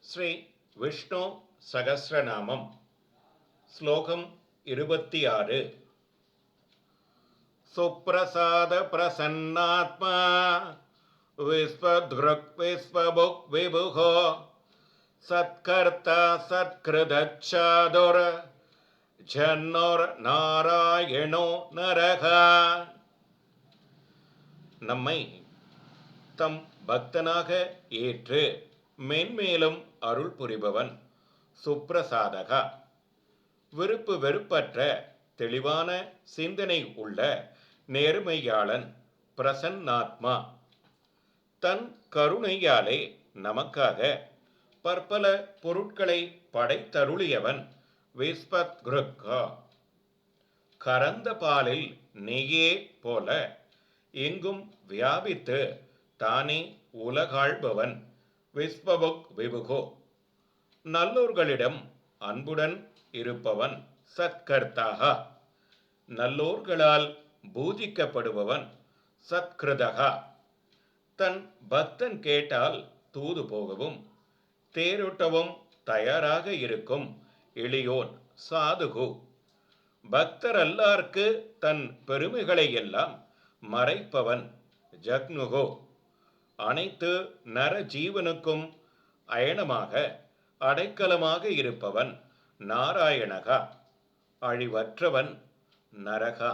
ஸ்ரீ விஷ்ணு சகஸ்ரநாமம் ஸ்லோகம் 26. சுப்ரசாத பிரசன்னாத்மா விஸ்வத்ருக் விஸ்வபுக் விபுகோ சத்கர்த்தா சத்கிருதச்சாதுர் ஜன்னோர் நாராயணோ நரகா. நம்மை தம் பக்தனாக ஏற்று மென்மேலும் அருள் புரிபவன் சுப்ரசாதகா. விருப்பு வெறுப்பற்ற தெளிவான சிந்தனை உள்ள நேர்மையாளன் பிரசன்னாத்மா. தன் கருணையாலே நமக்காக பற்பல பொருட்களை படைத்தருளியவன் விஸ்வத்ருக்கா. கறந்த பாலில் நெய்யே போல எங்கும் வியாபித்து தானே உலகாள்பவன் விஸ்வபுக் விபுகோ. நல்லோர்களிடம் அன்புடன் இருப்பவன் சத்கர்த்தாகா. நல்லோர்களால் பூஜிக்கப்படுபவன் சத்கிருதகா. தன் பக்தன் கேட்டால் தூது போகவும் தேரோட்டவும் தயாராக இருக்கும் எளியோன் சாதுகு. பக்தரல்லார்க்கு தன் பெருமைகளை எல்லாம் மறைப்பவன் ஜக்னுகோ. அனைத்து நர ஜீவனுக்கும் அயனமாக அடைக்கலமாக இருப்பவன் நாராயணகா. அழிவற்றவன் நரகா.